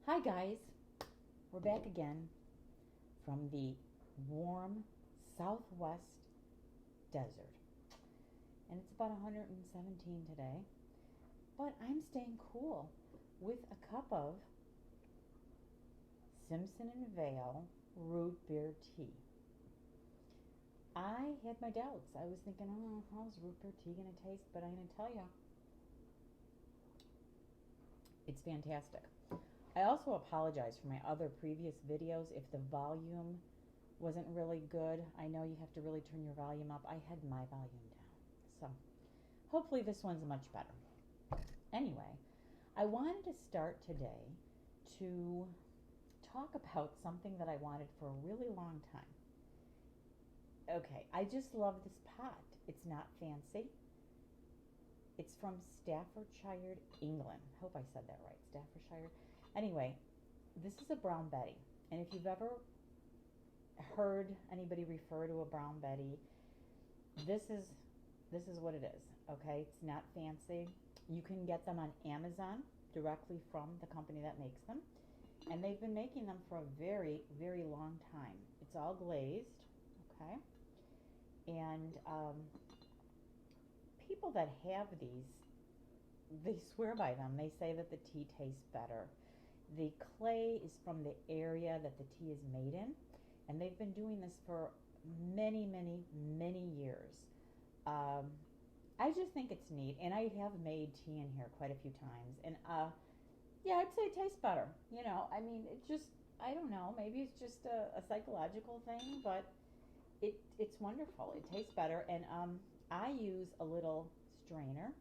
Hi guys, we're back again from the warm southwest desert. And it's about 117 today, but I'm staying cool with a cup of Simpson and Vail root beer tea. I had my doubts. I was thinking, oh, how's root beer tea going to taste? But I'm going to tell you, it's fantastic. I also apologize for my other previous videos if the volume wasn't really good. I know you have to really turn your volume up. I had my volume down. So hopefully this one's much better. Anyway, I wanted to start today to talk about something that I wanted for a really long time. Okay, I just love this pot. It's not fancy. It's from Staffordshire, England. Hope I said that right, Staffordshire. Anyway, this is a Brown Betty. And if you've ever heard anybody refer to a Brown Betty, this is what it is, okay? It's not fancy. You can get them on Amazon directly from the company that makes them. And they've been making them for a very, very long time. It's all glazed, okay? And people that have these, they swear by them. They say that the tea tastes better. The clay is from the area that the tea is made in, and they've been doing this for many, many, many years. I just think it's neat, and I have made tea in here quite a few times, and yeah, I'd say it tastes better. You know, I mean, it just, I don't know, maybe it's just a psychological thing, but it's wonderful. It tastes better, and I use a little strainer.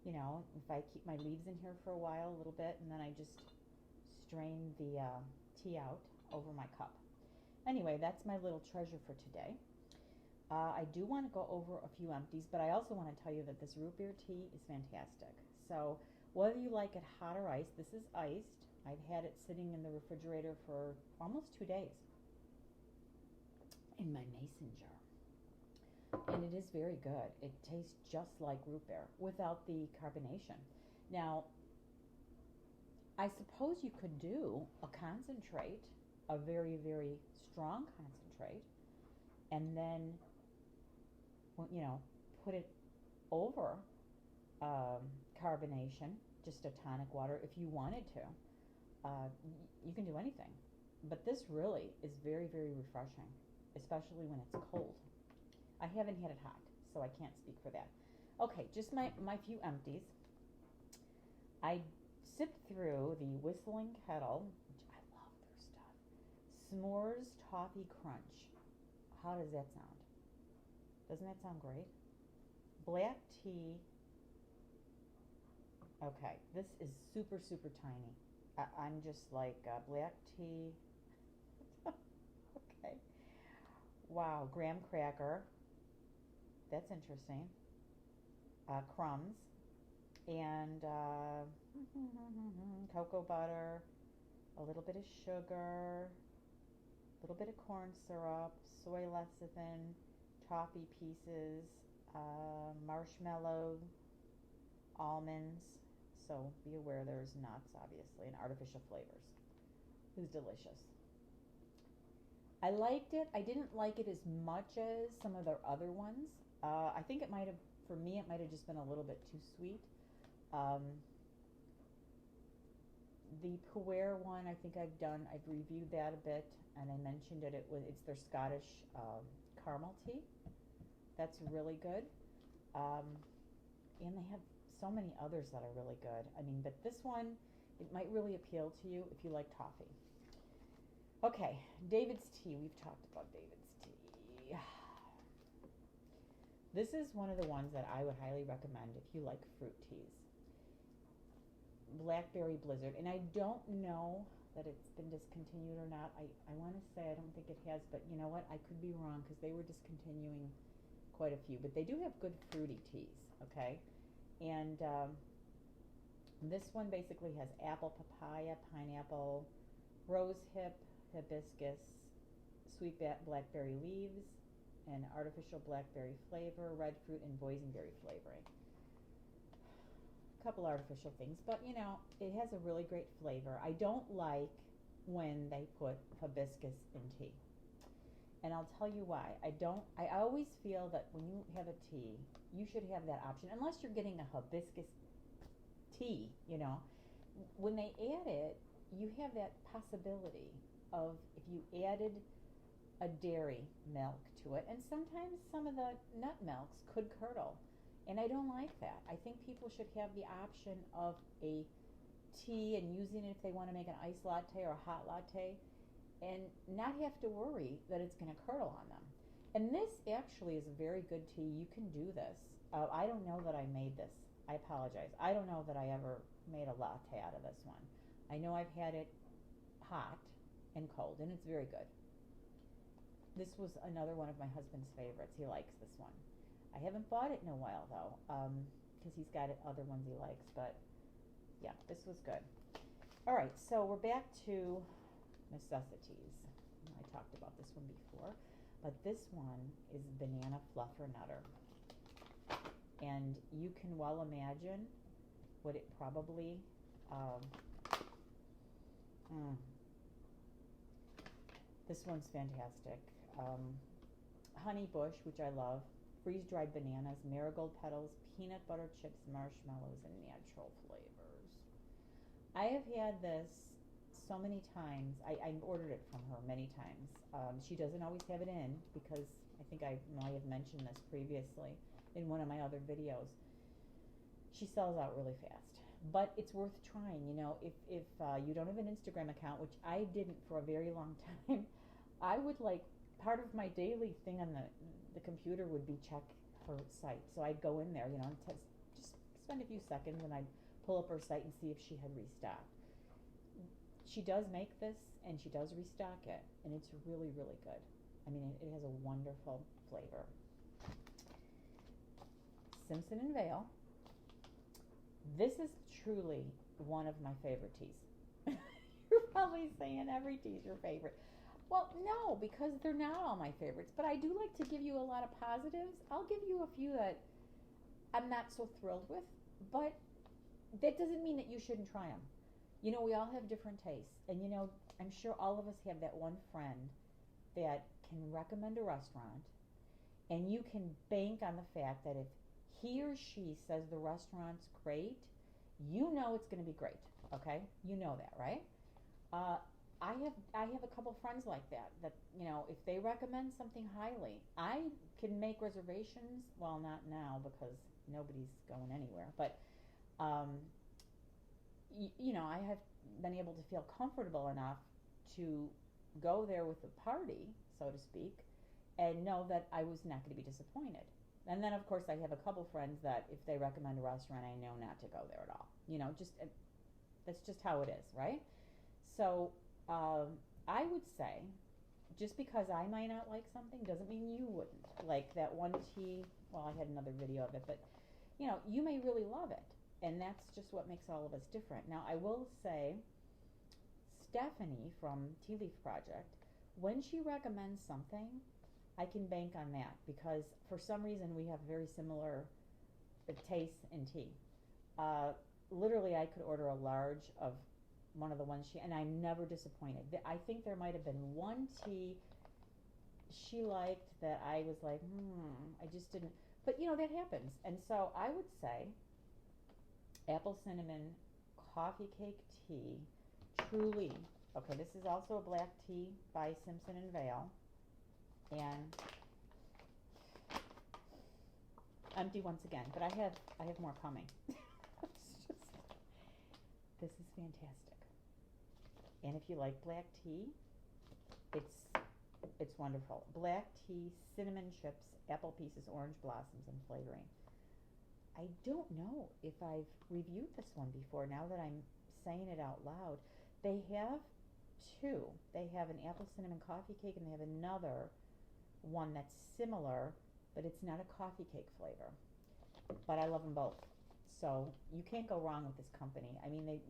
You know, if I keep my leaves in here for a while, a little bit, and then I just strain the tea out over my cup. Anyway, that's my little treasure for today. I do want to go over a few empties, but I also want to tell you that this root beer tea is fantastic. So whether you like it hot or iced, this is iced. I've had it sitting in the refrigerator for almost 2 days in my mason jar. And it is very good. It tastes just like root beer without the carbonation. Now, I suppose you could do a concentrate, a very, very strong concentrate, and then, you know, put it over carbonation, just a tonic water, if you wanted to. You can do anything. But this really is very, very refreshing, especially when it's cold. I haven't had it hot, so I can't speak for that. Okay, just my few empties. I sipped through the Whistling Kettle, which I love their stuff. S'mores Toffee Crunch. How does that sound? Doesn't that sound great? Black tea. Okay, this is super, super tiny. I'm just like black tea. Okay. Wow, graham cracker. That's interesting. Crumbs and cocoa butter, a little bit of sugar, a little bit of corn syrup, soy lecithin, toffee pieces, marshmallow, almonds. So be aware there's nuts, obviously, and artificial flavors. It was delicious. I liked it. I didn't like it as much as some of their other ones. I think it might have, for me, it might have just been a little bit too sweet. The Puer one, I think I've reviewed that a bit, and I mentioned it. It's their Scottish caramel tea. That's really good. And they have so many others that are really good. I mean, but this one, it might really appeal to you if you like toffee. Okay, David's tea. We've talked about David's tea. This is one of the ones that I would highly recommend if you like fruit teas. Blackberry Blizzard. And I don't know that it's been discontinued or not. I want to say I don't think it has, but you know what? I could be wrong because they were discontinuing quite a few. But they do have good fruity teas, okay? And this one basically has apple, papaya, pineapple, rose hip, hibiscus, sweet blackberry leaves, and artificial blackberry flavor, red fruit, and boysenberry flavoring. a couple artificial things, but you know, it has a really great flavor. I don't like when they put hibiscus in tea. And I'll tell you why. I always feel that when you have a tea, you should have that option, unless you're getting a hibiscus tea, you know. When they add it, you have that possibility of, if you added a dairy milk to it, and sometimes some of the nut milks could curdle. And I don't like that. I think people should have the option of a tea and using it if they want to make an iced latte or a hot latte, and not have to worry that it's going to curdle on them. And this actually is a very good tea. You can do this. I don't know that I made this. I apologize. I don't know that I ever made a latte out of this one. I know I've had it hot and cold, and it's very good. This was another one of my husband's favorites. He likes this one. I haven't bought it in a while, though, because he's got other ones he likes. But, yeah, this was good. All right, so we're back to Necessiteas. I talked about this one before. But this one is Banana Fluffer Nutter. And you can well imagine what it probably... This one's fantastic. Honey bush, which I love, freeze-dried bananas, marigold petals, peanut butter chips, marshmallows, and natural flavors. I have had this so many times. I ordered it from her many times. She doesn't always have it in because I think I might have mentioned this previously in one of my other videos. She sells out really fast. But it's worth trying, you know. If you don't have an Instagram account, which I didn't for a very long time, I would like, part of my daily thing on the computer would be check her site. So I'd go in there, you know, and just spend a few seconds, and I'd pull up her site and see if she had restocked. She does make this, and she does restock it, and it's really, really good. I mean, it has a wonderful flavor. Simpson and Vail. This is truly one of my favorite teas. You're probably saying every tea is your favorite. Well, no, because they're not all my favorites, but I do like to give you a lot of positives. I'll give you a few that I'm not so thrilled with, but that doesn't mean that you shouldn't try them. You know, we all have different tastes, and you know, I'm sure all of us have that one friend that can recommend a restaurant, and you can bank on the fact that if he or she says the restaurant's great, you know it's going to be great. Okay, you know that, right? I have a couple friends like that. That, you know, if they recommend something highly, I can make reservations. Well, not now because nobody's going anywhere. But you know, I have been able to feel comfortable enough to go there with the party, so to speak, and know that I was not going to be disappointed. And then, of course, I have a couple friends that if they recommend a restaurant, I know not to go there at all. You know, just that's just how it is, right? So I would say, just because I might not like something doesn't mean you wouldn't. Like that one tea, well, I had another video of it, but, you know, you may really love it. And that's just what makes all of us different. Now, I will say, Stephanie from Tea Leaf Project, when she recommends something, I can bank on that because for some reason we have very similar tastes in tea. Literally, I could order a large of one of the ones and I'm never disappointed. I think there might have been one tea she liked that I was like, I just didn't. But, you know, that happens. And so I would say apple cinnamon coffee cake tea, truly. Okay, this is also a black tea by Simpson and Vail. And empty once again, but I have more coming. This is fantastic. And if you like black tea, it's wonderful. Black tea, cinnamon chips, apple pieces, orange blossoms, and flavoring. I don't know if I've reviewed this one before. Now that I'm saying it out loud, they have two. They have an apple cinnamon coffee cake, and they have another one that's similar, but it's not a coffee cake flavor. But I love them both. So you can't go wrong with this company. I mean,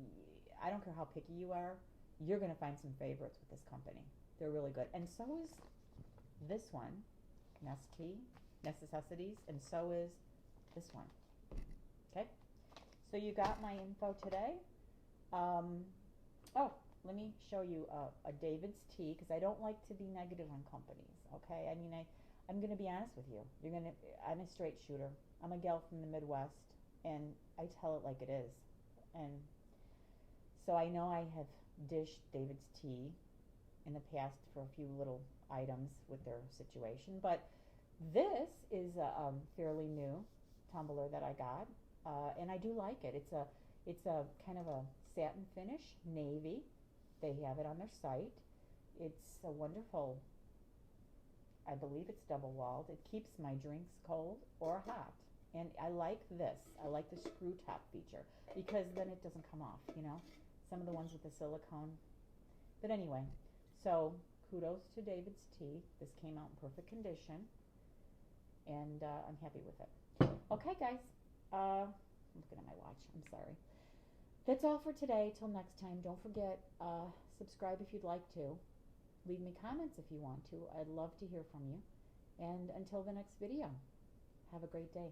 I don't care how picky you are, you're going to find some favorites with this company. They're really good. And so is this one, Necessiteas, and so is this one. Okay? So you got my info today. Oh, let me show you a David's tea, because I don't like to be negative on companies. Okay, I mean, I'm going to be honest with you. I'm a straight shooter. I'm a gal from the Midwest, and I tell it like it is. And so I know I have dished David's tea in the past for a few little items with their situation, but this is a fairly new tumbler that I got, and I do like it. It's a kind of a satin finish, navy. They have it on their site. It's a wonderful, I believe it's double walled. It keeps my drinks cold or hot. And I like this. I like the screw top feature, because then it doesn't come off, you know. Some of the ones with the silicone. But anyway, so kudos to David's Tea. This came out in perfect condition, and I'm happy with it. Okay, guys. I'm looking at my watch. I'm sorry. That's all for today. Till next time. Don't forget, subscribe if you'd like to. Leave me comments if you want to. I'd love to hear from you. And until the next video, have a great day.